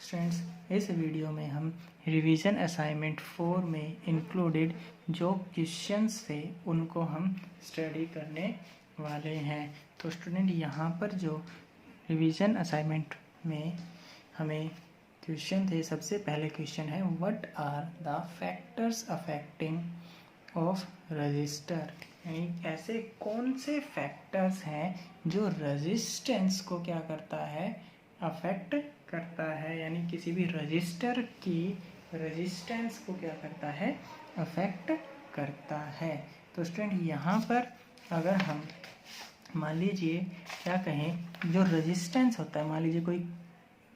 Students, इस video में हम रिवीजन असाइनमेंट 4 में इंक्लूडेड जो क्वेश्चंस थे उनको हम स्टडी करने वाले हैं। तो स्टूडेंट यहाँ पर जो रिवीजन असाइनमेंट में हमें क्वेश्चन थे, सबसे पहले क्वेश्चन है what are the factors affecting of register, यानी ऐसे कौन से फैक्टर्स हैं जो रेजिस्टेंस को क्या करता है, अफेक्ट करता है, यानी किसी भी रजिस्टर की रेजिस्टेंस को क्या करता है, अफेक्ट करता है। तो स्टूडेंट यहाँ पर अगर हम मान लीजिए क्या कहें, जो रेजिस्टेंस होता है, मान लीजिए कोई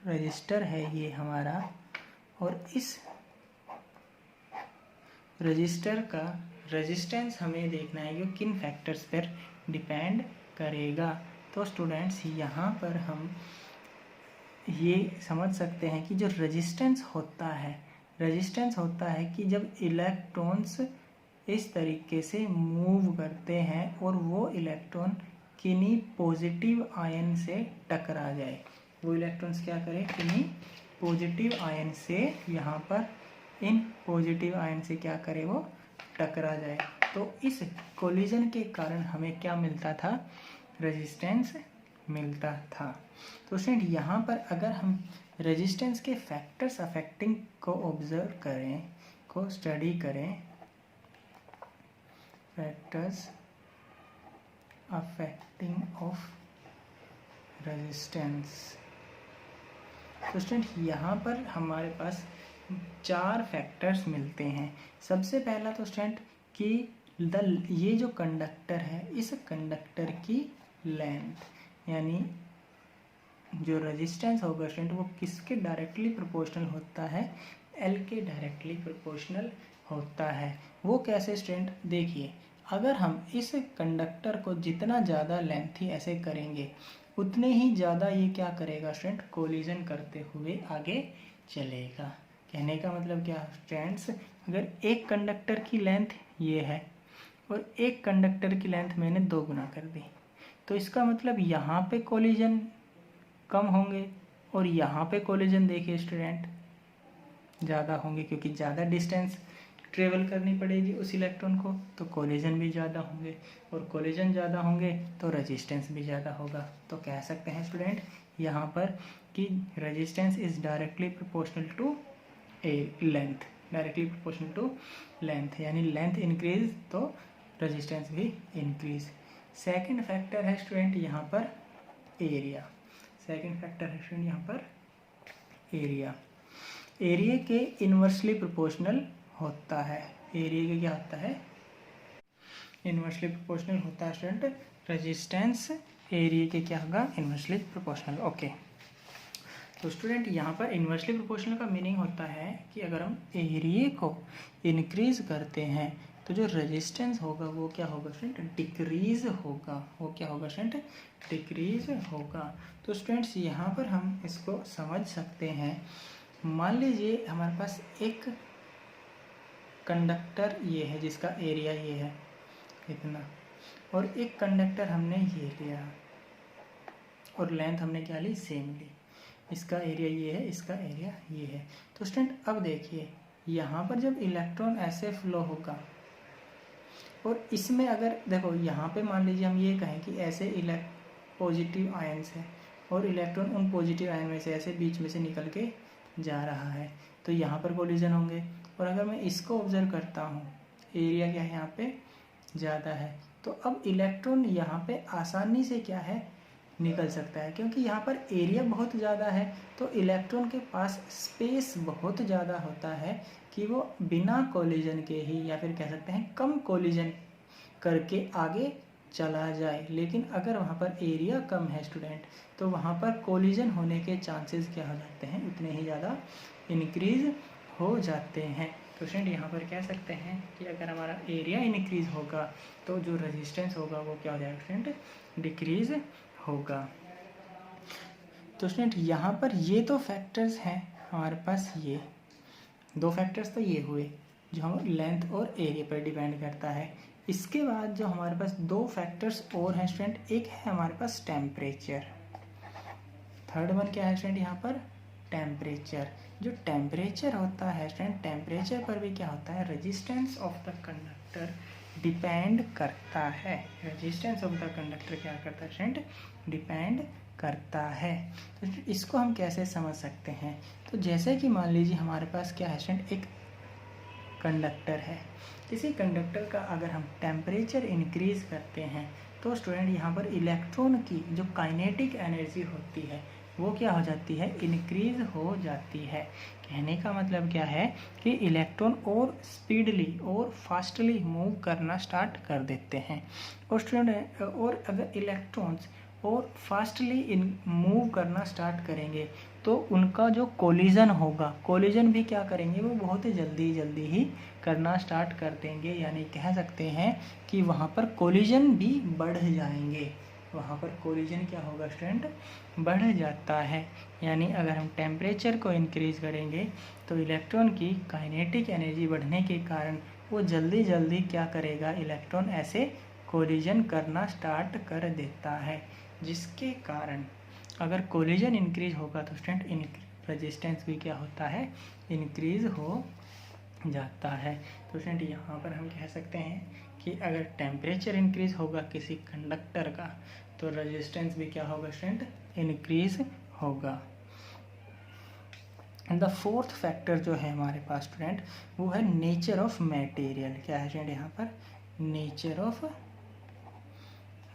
रजिस्टर है ये हमारा, और इस रजिस्टर का रेजिस्टेंस हमें देखना है कि किन फैक्टर्स पर डिपेंड करेगा। तो स्टूडेंट्स यहाँ पर हम ये समझ सकते हैं कि जो रेजिस्टेंस होता है कि जब इलेक्ट्रॉन्स इस तरीके से मूव करते हैं और वो इलेक्ट्रॉन किन्हीं पॉजिटिव आयन से टकरा जाए, वो इलेक्ट्रॉन्स क्या करें, किन्हीं पॉजिटिव आयन से, यहाँ पर इन पॉजिटिव आयन से क्या करे, वो टकरा जाए। तो इस कोलिजन के कारण हमें क्या मिलता था, रेजिस्टेंस मिलता था। तो स्टूडेंट यहाँ पर अगर हम रेजिस्टेंस के फैक्टर्स अफेक्टिंग को ऑब्जर्व करें, को स्टडी करें, फैक्टर्स अफेक्टिंग ऑफ रेजिस्टेंस, तो स्टूडेंट यहाँ पर हमारे पास 4 फैक्टर्स मिलते हैं। सबसे पहला तो स्टूडेंट कि ये जो कंडक्टर है, इस कंडक्टर की लेंथ, यानी जो रेजिस्टेंस होगा स्टूडेंट वो किसके डायरेक्टली प्रोपोर्शनल होता है, एल के डायरेक्टली प्रोपोर्शनल होता है। वो कैसे स्टूडेंट, देखिए अगर हम इस कंडक्टर को जितना ज़्यादा लेंथी ऐसे करेंगे उतने ही ज़्यादा ये क्या करेगा स्टूडेंट, कोलिजन करते हुए आगे चलेगा। कहने का मतलब क्या स्टूडेंट्स, अगर एक कंडक्टर की लेंथ ये है और एक कंडक्टर की लेंथ मैंने 2 गुना कर दी, तो इसका मतलब यहाँ पे कोलिजन कम होंगे और यहाँ पे कोलिजन देखिए स्टूडेंट ज़्यादा होंगे, क्योंकि ज़्यादा डिस्टेंस ट्रेवल करनी पड़ेगी उस इलेक्ट्रॉन को, तो कोलिजन भी ज़्यादा होंगे, और कोलिजन ज़्यादा होंगे तो रेजिस्टेंस भी ज़्यादा होगा। तो कह सकते हैं स्टूडेंट यहाँ पर कि resistance is directly proportional to length, directly proportional to length, यानी लेंथ इंक्रीज तो रेजिस्टेंस भी इंक्रीज। सेकंड फैक्टर है स्टूडेंट यहाँ पर एरिया, सेकंड फैक्टर है स्टूडेंट यहाँ पर एरिया। एरिया के इन्वर्सली प्रोपोर्शनल होता है, एरिया के क्या होता है, इन्वर्सली प्रोपोर्शनल होता है स्टूडेंट, रेजिस्टेंस एरिया के क्या होगा, इन्वर्सली प्रोपोर्शनल। ओके, तो स्टूडेंट यहाँ पर इन्वर्सली प्रोपोर्शनल का मीनिंग होता है कि अगर हम एरिया को इंक्रीज करते हैं तो जो रेजिस्टेंस होगा वो क्या होगा स्टूडेंट, डिक्रीज होगा। वो क्या होगा स्टूडेंट, डिक्रीज होगा। तो स्टूडेंट्स यहाँ पर हम इसको समझ सकते हैं, मान लीजिए हमारे पास एक कंडक्टर ये है जिसका एरिया ये है इतना, और एक कंडक्टर हमने ये लिया और लेंथ हमने क्या ली, सेम ली, इसका एरिया ये है, इसका एरिया ये है। तो स्टूडेंट अब देखिए यहाँ पर जब इलेक्ट्रॉन ऐसे फ्लो होगा और इसमें अगर देखो यहाँ पे मान लीजिए हम ये कहें कि ऐसे पॉजिटिव आयन्स है और इलेक्ट्रॉन उन पॉजिटिव आयन में से ऐसे बीच में से निकल के जा रहा है, तो यहाँ पर कोलिजन होंगे। और अगर मैं इसको ऑब्जर्व करता हूँ, एरिया क्या है यहाँ पे ज़्यादा है, तो अब इलेक्ट्रॉन यहाँ पे आसानी से क्या है, निकल सकता है, क्योंकि यहाँ पर एरिया बहुत ज़्यादा है तो इलेक्ट्रॉन के पास स्पेस बहुत ज़्यादा होता है कि वो बिना कोलिजन के ही, या फिर कह सकते हैं कम कोलिजन करके आगे चला जाए। लेकिन अगर वहाँ पर एरिया कम है स्टूडेंट, तो वहाँ पर कोलिजन होने के चांसेस क्या हो जाते हैं, उतने ही ज़्यादा इंक्रीज हो जाते हैं। तो स्टूडेंट यहाँ पर कह सकते हैं कि अगर हमारा एरिया इंक्रीज होगा तो जो रेजिस्टेंस होगा वो क्या हो जाएगा स्टूडेंट, डिक्रीज होगा। तो स्टूडेंट यहाँ पर ये तो फैक्टर्स हैं हमारे पास, ये 2 फैक्टर्स तो ये हुए जो हम लेंथ और एरिया पर डिपेंड करता है। इसके बाद जो हमारे पास 2 फैक्टर्स और हैं स्टूडेंट, एक है हमारे पास टेम्परेचर, थर्ड वन क्या है स्टूडेंट यहाँ पर टेम्परेचर। जो टेम्परेचर होता है स्टूडेंट, टेम्परेचर पर भी क्या होता है, resistance of the conductor depend करता है। रेजिस्टेंस ऑफ द कंडक्टर क्या करता है स्टूडेंट, डिपेंड करता है। तो इसको हम कैसे समझ सकते हैं, तो जैसे कि मान लीजिए हमारे पास क्या है स्टूडेंट, एक कंडक्टर है। किसी कंडक्टर का अगर हम टेम्परेचर इंक्रीज करते हैं तो स्टूडेंट यहाँ पर इलेक्ट्रॉन की जो काइनेटिक एनर्जी होती है वो क्या हो जाती है, इंक्रीज हो जाती है। कहने का मतलब क्या है कि इलेक्ट्रॉन और स्पीडली और फास्टली मूव करना स्टार्ट कर देते हैं। और स्टूडेंट और अगर इलेक्ट्रॉन्स और फास्टली मूव करना स्टार्ट करेंगे तो उनका जो कोलिजन होगा, कोलिजन भी क्या करेंगे, वो बहुत ही जल्दी ही करना स्टार्ट कर देंगे। यानी कह सकते हैं कि वहाँ पर कोलिजन भी बढ़ जाएंगे। वहाँ पर कोलिजन क्या होगा स्टूडेंट, बढ़ जाता है। यानी अगर हम टेम्परेचर को इंक्रीज करेंगे तो इलेक्ट्रॉन की काइनेटिक एनर्जी बढ़ने के कारण वो जल्दी क्या करेगा, इलेक्ट्रॉन ऐसे कोलिजन करना स्टार्ट कर देता है, जिसके कारण अगर कोलिजन इंक्रीज होगा तो स्टूडेंट रेजिस्टेंस भी क्या होता है, इंक्रीज हो जाता है। तो स्टूडेंट यहाँ पर हम कह सकते हैं कि अगर टेम्परेचर इंक्रीज होगा किसी कंडक्टर का तो रेजिस्टेंस भी क्या होगा स्टूडेंट, इंक्रीज होगा। एंड द फोर्थ फैक्टर जो है हमारे पास स्टूडेंट वो है नेचर ऑफ मटेरियल। क्या है स्टूडेंट यहाँ पर, नेचर ऑफ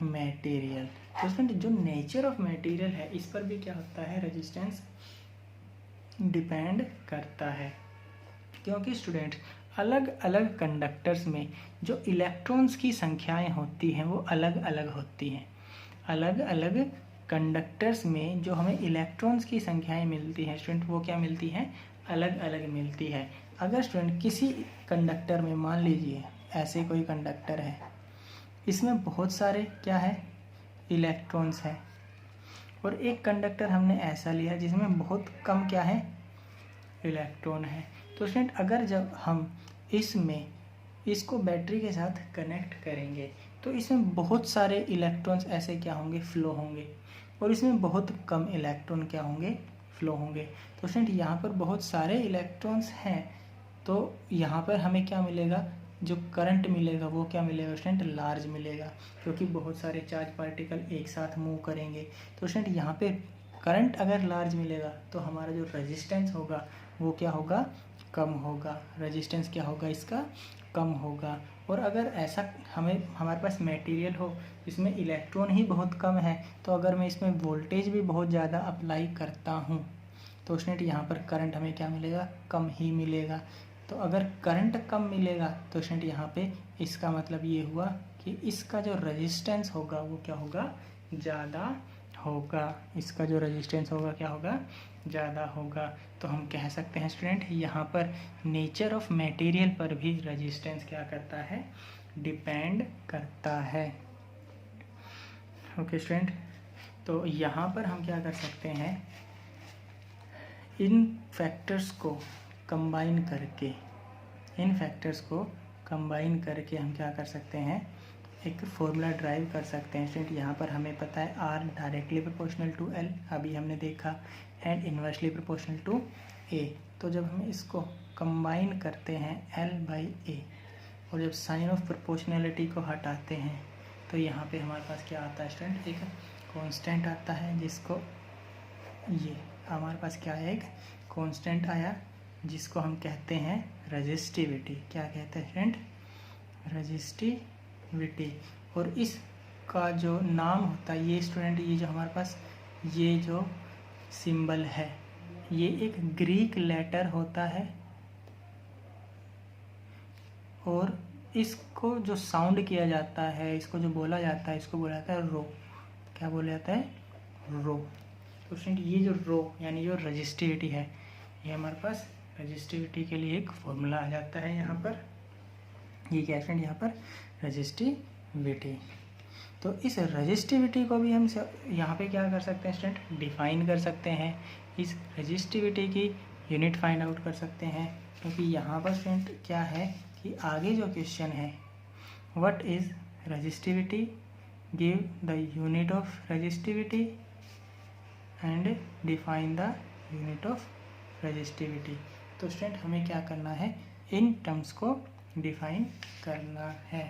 मटेरियल। तो स्टूडेंट जो नेचर ऑफ मटेरियल है इस पर भी क्या होता है, रेजिस्टेंस डिपेंड करता है। क्योंकि स्टूडेंट अलग अलग कंडक्टर्स में जो इलेक्ट्रॉन्स की संख्याएं होती हैं वो अलग अलग होती हैं। अलग अलग कंडक्टर्स में जो हमें इलेक्ट्रॉन्स की संख्याएं मिलती हैं स्टूडेंट वो क्या मिलती हैं, अलग अलग मिलती है। अगर स्टूडेंट किसी कंडक्टर में मान लीजिए ऐसे कोई कंडक्टर है, इसमें बहुत सारे क्या है, इलेक्ट्रॉन्स हैं, और एक कंडक्टर हमने ऐसा लिया जिसमें बहुत कम क्या है, इलेक्ट्रॉन है। तो स्टूडेंट अगर जब हम इसको बैटरी के साथ कनेक्ट करेंगे तो इसमें बहुत सारे इलेक्ट्रॉन्स ऐसे क्या होंगे, फ्लो होंगे, और इसमें बहुत कम इलेक्ट्रॉन क्या होंगे, फ्लो होंगे। तो स्टूडेंट यहाँ पर बहुत सारे इलेक्ट्रॉन्स हैं तो यहाँ पर हमें क्या मिलेगा, जो करंट मिलेगा वो क्या मिलेगा स्टूडेंट, लार्ज मिलेगा, क्योंकि बहुत सारे चार्ज पार्टिकल एक साथ मूव करेंगे। तो स्टूडेंट यहाँ पे करंट अगर लार्ज मिलेगा तो हमारा जो रेजिस्टेंस होगा वो क्या होगा, कम होगा। रेजिस्टेंस क्या होगा इसका, कम होगा। और अगर ऐसा हमारे पास मटेरियल हो इसमें इलेक्ट्रॉन ही बहुत कम है तो अगर मैं इसमें वोल्टेज भी बहुत ज़्यादा अप्लाई करता हूँ तो स्टूडेंट यहाँ पर करंट हमें क्या मिलेगा, कम ही मिलेगा। तो अगर करंट कम मिलेगा तो स्टूडेंट यहाँ पे इसका मतलब ये हुआ कि इसका जो रेजिस्टेंस होगा वो क्या होगा, ज़्यादा होगा। इसका जो रेजिस्टेंस होगा क्या होगा, ज़्यादा होगा। तो हम कह सकते हैं स्टूडेंट यहाँ पर नेचर ऑफ मटेरियल पर भी रेजिस्टेंस क्या करता है, डिपेंड करता है। ओके स्टूडेंट, तो यहाँ पर हम क्या कर सकते हैं, इन फैक्टर्स को कंबाइन करके हम क्या कर सकते हैं, एक फॉर्मूला ड्राइव कर सकते हैं स्टूडेंट। यहाँ पर हमें पता है R directly proportional to L, अभी हमने देखा, and inversely proportional to A। तो जब हम इसको कंबाइन करते हैं L/A और जब साइन ऑफ प्रोपोर्शनैलिटी को हटाते हैं तो यहाँ पे हमारे पास क्या आता है स्टूडेंट, एक कांस्टेंट आता है, जिसको ये हमारे पास क्या है, एक कांस्टेंट आया जिसको हम कहते हैं रेजिस्टिविटी। क्या कहते हैं स्टूडेंट, रेजिस्टिविटी। और इसका जो नाम होता है ये स्टूडेंट, ये जो हमारे पास ये जो सिंबल है ये एक ग्रीक लेटर होता है, और इसको जो साउंड किया जाता है, इसको जो बोला जाता है, इसको बोला जाता है रो। क्या बोला जाता है, रो। तो स्टूडेंट ये जो रो यानी जो रेजिस्टिविटी है, ये हमारे पास रेजिस्टिविटी के लिए एक फॉर्मूला आ जाता है यहाँ पर। ये क्या स्टूडेंट, यहाँ पर रेजिस्टिविटी। तो इस रेजिस्टिविटी को भी हम यहाँ पे क्या कर सकते हैं स्टूडेंट, डिफाइन कर सकते हैं। इस रेजिस्टिविटी की यूनिट फाइंड आउट कर सकते हैं, क्योंकि यहाँ पर स्टूडेंट क्या है कि आगे जो क्वेश्चन है, what is resistivity, give the unit of resistivity and define the unit of resistivity. तो स्टूडेंट हमें क्या करना है, इन टर्म्स को डिफाइन करना है।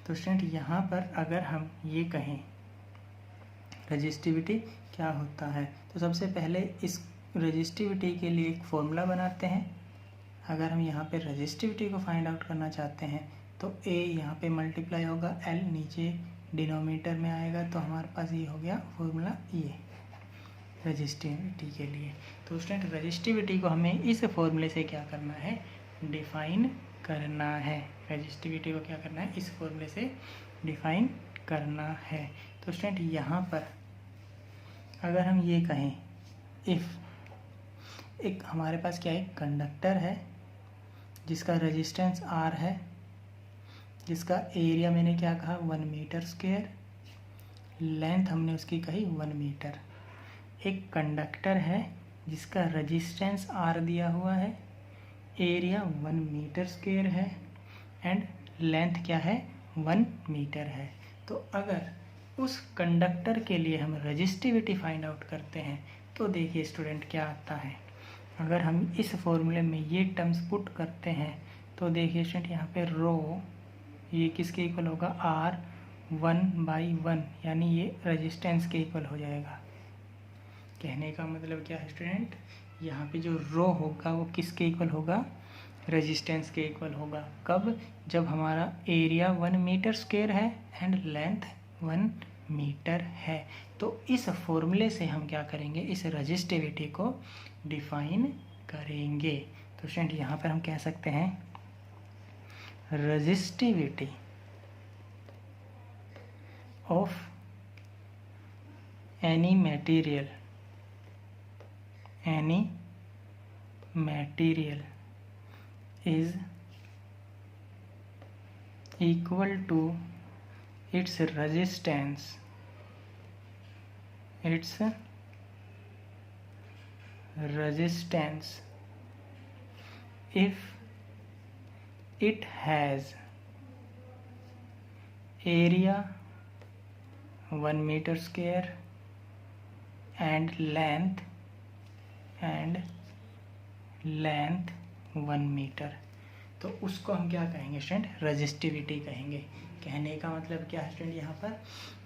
तो स्टूडेंट यहाँ पर अगर हम ये कहें रेजिस्टिविटी क्या होता है, तो सबसे पहले इस रेजिस्टिविटी के लिए एक फॉर्मूला बनाते हैं। अगर हम यहाँ पे रेजिस्टिविटी को फाइंड आउट करना चाहते हैं तो ए यहाँ पे मल्टीप्लाई होगा, एल नीचे डिनोमिनेटर में आएगा, तो हमारे पास ये हो गया फॉर्मूला ये रेजिस्टिविटी के लिए। तो स्टूडेंट रेजिस्टिविटी को हमें इस फॉर्मूले से क्या करना है, डिफाइन करना है। रेजिस्टिविटी को क्या करना है, इस फॉर्मूले से डिफाइन करना है। तो स्टूडेंट यहाँ पर अगर हम ये कहें इफ़ एक हमारे पास क्या है, कंडक्टर है जिसका रेजिस्टेंस R है, जिसका एरिया मैंने क्या कहा 1 मीटर स्क्वायर, लेंथ हमने उसकी कही 1 मीटर। एक कंडक्टर है जिसका रेजिस्टेंस R दिया हुआ है, एरिया 1 मीटर स्क्वायर है एंड लेंथ क्या है 1 मीटर है। तो अगर उस कंडक्टर के लिए हम रेजिस्टिविटी फाइंड आउट करते हैं तो देखिए स्टूडेंट क्या आता है। अगर हम इस फॉर्मूले में ये टर्म्स पुट करते हैं तो देखिए स्टूडेंट यहाँ पे रो ये किसके इक्वल होगा, R1/1, यानी ये रेजिस्टेंस के इक्वल हो जाएगा। कहने का मतलब क्या है स्टूडेंट, यहाँ पे जो रो होगा वो किसके इक्वल होगा, रेजिस्टेंस के इक्वल होगा। कब, जब हमारा एरिया 1 मीटर स्क्वायर है एंड लेंथ 1 मीटर है। तो इस फॉर्मूले से हम क्या करेंगे, इस रेजिस्टिविटी को डिफाइन करेंगे। तो स्टूडेंट यहाँ पर हम कह सकते हैं resistivity of any material is equal to its resistance if it has area 1 meter square and length 1 metre. तो उसको हम क्या कहेंगे स्टूडेंट, रेजिस्टिविटी कहेंगे। कहने का मतलब क्या है स्टूडेंट, यहाँ पर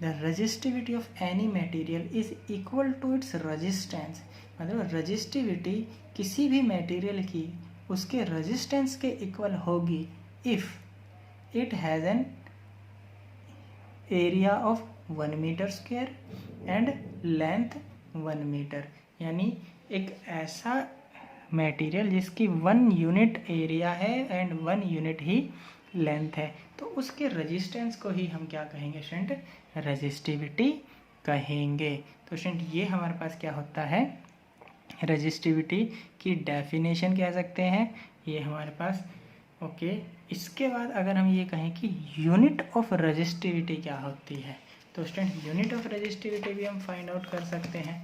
the resistivity of any material is equal to its resistance, मतलब रेजिस्टिविटी किसी भी मटेरियल की उसके रेजिस्टेंस के इक्वल होगी if it has an area of 1 metre square and length 1 metre. यानी एक ऐसा मटेरियल जिसकी 1 यूनिट एरिया है एंड 1 यूनिट ही लेंथ है, तो उसके रेजिस्टेंस को ही हम क्या कहेंगे स्टूडेंट, रेजिस्टिविटी कहेंगे। तो स्टूडेंट ये हमारे पास क्या होता है, रेजिस्टिविटी की डेफिनेशन कह सकते हैं ये हमारे पास। ओके, इसके बाद अगर हम ये कहें कि यूनिट ऑफ रेजिस्टिविटी क्या होती है, तो स्टूडेंट यूनिट ऑफ रेजिस्टिविटी भी हम फाइंड आउट कर सकते हैं।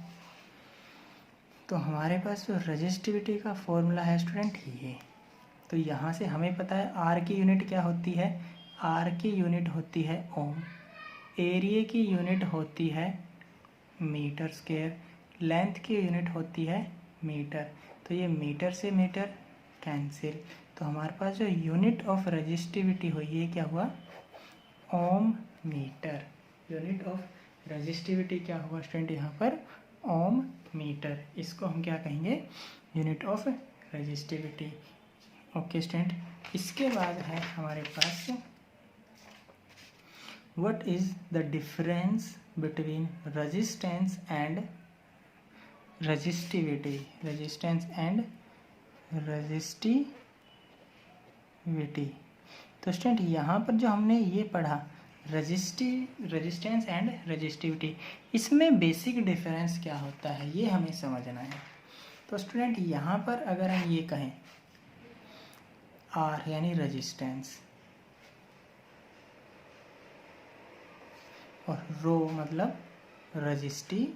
तो हमारे पास जो रेजिस्टिविटी का फॉर्मूला है स्टूडेंट ये, तो यहाँ से हमें पता है R की यूनिट क्या होती है, R की यूनिट होती है ओम, एरिया की यूनिट होती है मीटर स्क्वायर, लेंथ की यूनिट होती है मीटर। तो ये मीटर से मीटर कैंसिल, तो हमारे पास जो यूनिट ऑफ रेजिस्टिविटी हुई ये क्या हुआ, ओम मीटर। यूनिट ऑफ रेजिस्टिविटी क्या हुआ स्टूडेंट यहाँ पर, ओम मीटर। इसको हम क्या कहेंगे, unit of resistivity. Okay student, इसके बाद है हमारे पास what is the difference between resistance and resistivity, resistance and resistivity. तो स्टूडेंट यहाँ पर जो हमने ये पढ़ा रेजिस्टेंस एंड रेजिस्टिविटी, इसमें बेसिक डिफरेंस क्या होता है ये हमें समझना है। तो स्टूडेंट यहाँ पर अगर हम ये कहें R यानी रेजिस्टेंस और रो मतलब रेजिस्टिविटी,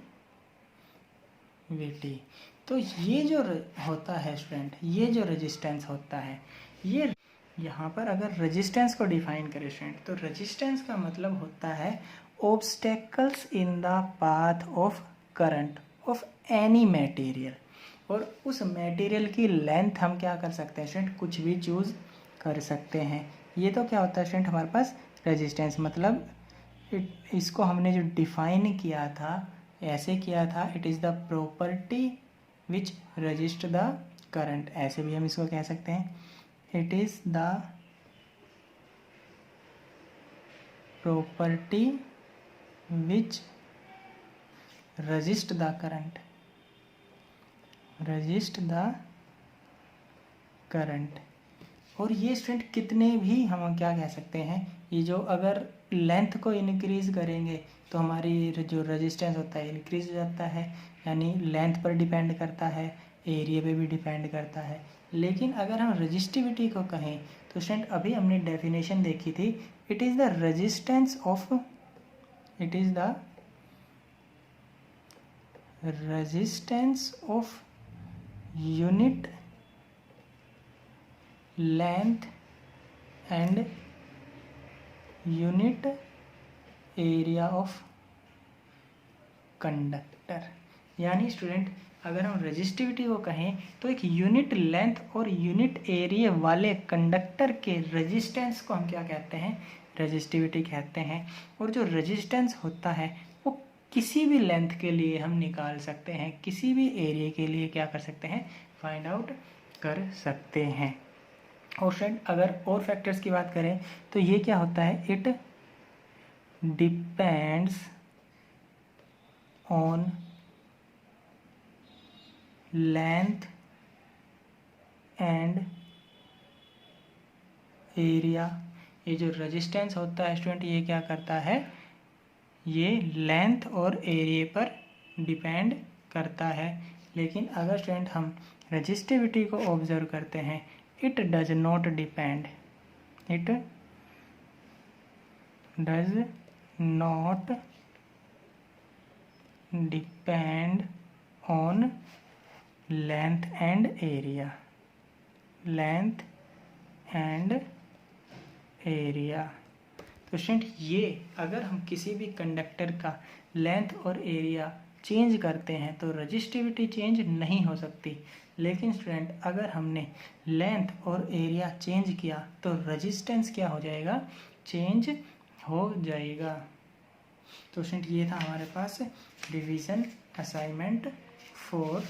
तो ये जो होता है स्टूडेंट, ये जो रेजिस्टेंस होता है, ये यहाँ पर अगर रेजिस्टेंस को डिफाइन करें स्टूडेंट, तो रेजिस्टेंस का मतलब होता है obstacles in the path of current of any material, और उस मटेरियल की लेंथ हम क्या कर सकते हैं स्टूडेंट, कुछ भी चूज़ कर सकते हैं। ये तो क्या होता है स्टूडेंट हमारे पास रेजिस्टेंस, मतलब इसको हमने जो डिफाइन किया था ऐसे किया था, it is the property which resist the current, ऐसे भी हम इसको कह सकते हैं, it is the property which resist the current, resist the current। और ये स्टूडेंट कितने भी हम क्या कह सकते हैं, ये जो अगर लेंथ को इंक्रीज करेंगे तो हमारी जो रेजिस्टेंस होता है इंक्रीज हो जाता है, यानी लेंथ पर डिपेंड करता है, एरिया पे भी डिपेंड करता है। लेकिन अगर हम रजिस्टिविटी को कहें तो स्टूडेंट अभी हमने डेफिनेशन देखी थी, it is the resistance of, it is the resistance of unit length and unit area of conductor. यानी स्टूडेंट अगर हम रेजिस्टिविटी को कहें तो एक यूनिट लेंथ और यूनिट एरिया वाले कंडक्टर के रेजिस्टेंस को हम क्या कहते हैं, रेजिस्टिविटी कहते हैं। और जो रेजिस्टेंस होता है वो किसी भी लेंथ के लिए हम निकाल सकते हैं, किसी भी एरिया के लिए क्या कर सकते हैं, फाइंड आउट कर सकते हैं। और फ्रेंड अगर और फैक्टर्स की बात करें तो ये क्या होता है, it depends on length and area. ये जो रेजिस्टेंस होता है स्टूडेंट ये क्या करता है, ये लेंथ और एरिया पर डिपेंड करता है। लेकिन अगर स्टूडेंट हम रेजिस्टिविटी को ऑब्जर्व करते हैं, it does not depend, it does not depend on length and area, length and area. तो स्टूडेंट ये अगर हम किसी भी कंडक्टर का लेंथ और एरिया चेंज करते हैं तो रजिस्टिविटी चेंज नहीं हो सकती। लेकिन स्टूडेंट अगर हमने लेंथ और एरिया चेंज किया तो रेजिस्टेंस क्या हो जाएगा, चेंज हो जाएगा। तो स्टूडेंट ये था हमारे पास रिवीजन असाइनमेंट 4।